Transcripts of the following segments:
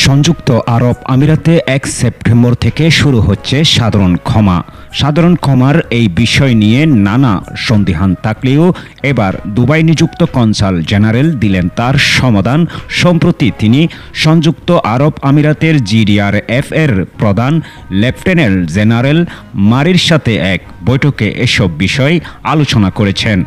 সংযুক্ত আরব আমিরাতে ১ সেপ্টেম্বর থেকে শুরু হচ্ছে সাধারণ ক্ষমা। সাধারণ ক্ষমার এই বিষয় নিয়ে নানা সন্দিহান থাকলেও এবার দুবাই নিযুক্ত কনসাল জেনারেল দিলেন তার সমাধান। সম্প্রতি তিনি সংযুক্ত আরব আমিরাতের জিডিআরএফ এর প্রধান লেফটেন্যান্ট জেনারেল মারির সাথে এক বৈঠকে এসব বিষয় আলোচনা করেছেন।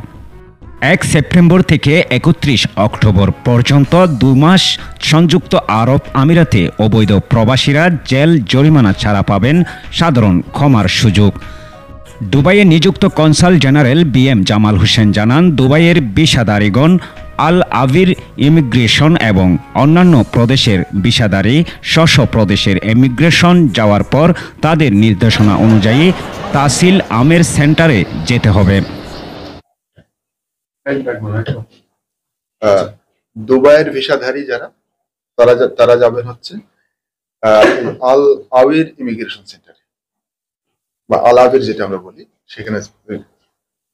১ সেপ্টেম্বর থেকে ৩১ অক্টোবর পর্যন্ত ২ মাস সংযুক্ত আরব আমিরাতে অবৈধ প্রবাসীরা জেল জরিমানা ছাড়া পাবেন সাধারণ ক্ষমার সুযোগ। দুবাইয়ে নিযুক্ত consul general BM Jamal Hossain জানান, দুবাইয়ের ভিসাধারীগণ আল আবির ইমিগ্রেশন এবং অন্যান্য প্রদেশের ভিসাধারী স্ব প্রদেশের ইমিগ্রেশন যাওয়ার পর তাদের নির্দেশনা অনুযায়ী তাহসিল আমের সেন্টারে যেতে হবে। দুবাইয়ের ভিসাধারী যারা তারা যাবেন হচ্ছে আল আবির ইমিগ্রেশন সেন্টারে বা আল আবির যেটা আমরা বলি সেখানে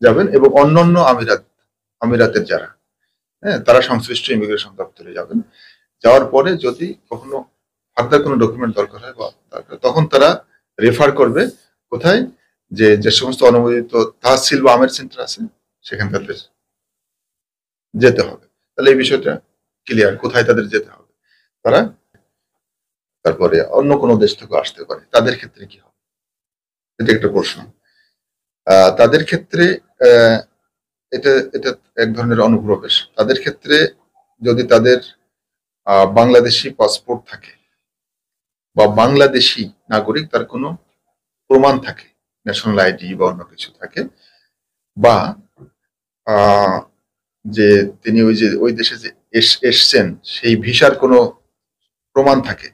যাবেন, এবং অন্যান্য আমিরাতের যারা তারা সংশ্লিষ্ট ইমিগ্রেশন দপ্তরে যাবেন। যাওয়ার পরে যদি কখনো ফার্দার কোনো ডকুমেন্ট দরকার হয় বা তখন তারা রেফার করবে কোথায়, যে সমস্ত অনুমোদিত তাহসিল বা আমের সেন্টার আছে সেখানে তাদের যেতে হবে। তাহলে এই বিষয়টা ক্লিয়ার, কোথায় তাদের যেতে হবে। তারা তারপরে অন্য কোনো দেশ থেকে আসতে পারে, তাদের ক্ষেত্রে কি হবে, এটা একটা প্রশ্ন। তাদের ক্ষেত্রে এটা এক ধরনের অনুপ্রবেশ। তাদের ক্ষেত্রে যদি তাদের বাংলাদেশি পাসপোর্ট থাকে বা বাংলাদেশি নাগরিক, তার কোনো প্রমাণ থাকে, ন্যাশনাল আইডি বা অন্য কিছু থাকে, বা যে তিনি ওই দেশে যে এসছেন সেই ভিসার কোনো প্রমাণ থাকে,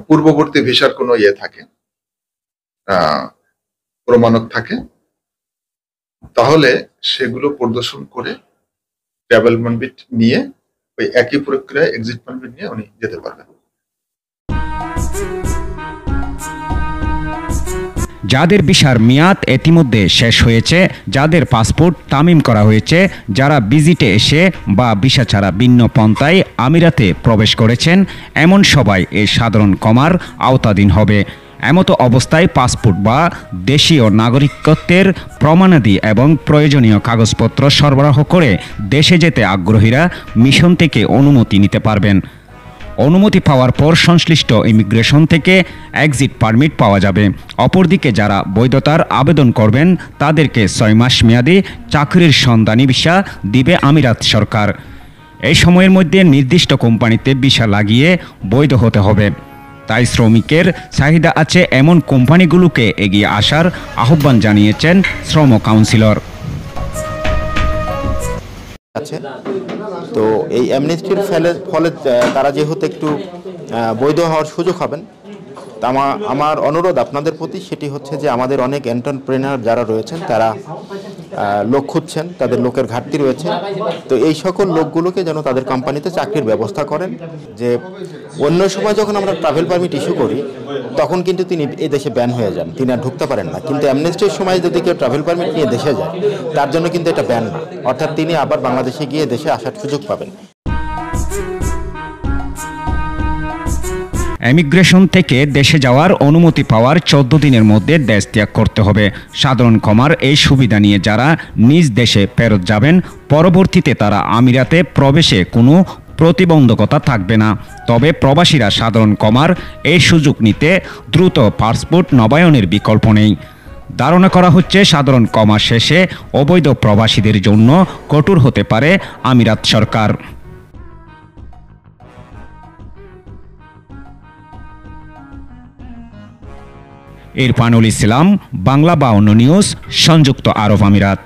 পূর্ববর্তী ভিসার কোনো থাকে, প্রমাণক থাকে, তাহলে সেগুলো প্রদর্শন করে ট্রাভেল পারমিট নিয়ে ওই একই প্রক্রিয়ায় এক্সিট পারমিট নিয়ে উনি যেতে পারবেন। যাদের ভিসার মেয়াদ ইতিমধ্যে শেষ হয়েছে, যাদের পাসপোর্ট তামিম করা হয়েছে, যারা ভিজিটে এসে বা ভিসা ছাড়া ভিন্ন পন্থায় আমিরাতে প্রবেশ করেছেন, এমন সবাই এই সাধারণ ক্ষমার আওতাধীন হবে। এমতো অবস্থায় পাসপোর্ট বা দেশীয় নাগরিকত্বের প্রমাণাদি এবং প্রয়োজনীয় কাগজপত্র সরবরাহ করে দেশে যেতে আগ্রহীরা মিশন থেকে অনুমতি নিতে পারবেন। অনুমতি পাওয়ার পর সংশ্লিষ্ট ইমিগ্রেশন থেকে এক্সিট পারমিট পাওয়া যাবে। অপরদিকে যারা বৈধতার আবেদন করবেন তাদেরকে ৬ মাস মেয়াদী চাকরির সন্ধানী ভিসা দিবে আমিরাত সরকার। এই সময়ের মধ্যে নির্দিষ্ট কোম্পানিতে ভিসা লাগিয়ে বৈধ হতে হবে। তাই শ্রমিকের চাহিদা আছে এমন কোম্পানিগুলোকে এগিয়ে আসার আহ্বান জানিয়েছেন শ্রম কাউন্সিলর। তো এই অ্যামনেস্টির ফলে তারা যেহেতু একটু বৈধ হওয়ার সুযোগ হবেন, আমার অনুরোধ আপনাদের প্রতি সেটি হচ্ছে যে আমাদের অনেক এন্টারপ্রেনার যারা রয়েছেন তারা লোক খুঁজছেন, তাদের লোকের ঘাটতি রয়েছে। তো এই সকল লোকগুলোকে যেন তাদের কোম্পানিতে চাকরির ব্যবস্থা করেন। যে অন্য সময় যখন আমরা ট্রাভেল পারমিট ইস্যু করি তখন কিন্তু তিনি এই দেশে ব্যান হয়ে যান, তিনি আর ঢুকতে পারেন না। কিন্তু অ্যামনেস্টির সময় যদি কেউ ট্রাভেল পারমিট নিয়ে দেশে যায় তার জন্য কিন্তু এটা ব্যান না, অর্থাৎ তিনি আবার বাংলাদেশে গিয়ে দেশে আসার সুযোগ পাবেন। ইমিগ্রেশন থেকে দেশে যাওয়ার অনুমতি পাওয়ার ১৪ দিনের মধ্যে দেশ ত্যাগ করতে হবে। সাধারণ ক্ষমার এই সুবিধা নিয়ে যারা নিজ দেশে ফেরত যাবেন, পরবর্তীতে তারা আমিরাতে প্রবেশে কোনো প্রতিবন্ধকতা থাকবে না। তবে প্রবাসীরা সাধারণ ক্ষমার এই সুযোগ নিতে দ্রুত পাসপোর্ট নবায়নের বিকল্প নেই। ধারণা করা হচ্ছে সাধারণ ক্ষমা শেষে অবৈধ প্রবাসীদের জন্য কঠোর হতে পারে আমিরাত সরকার। ইরফানুল ইসলাম, বাংলা ৫২ নিউজ, সংযুক্ত আরব আমিরাত।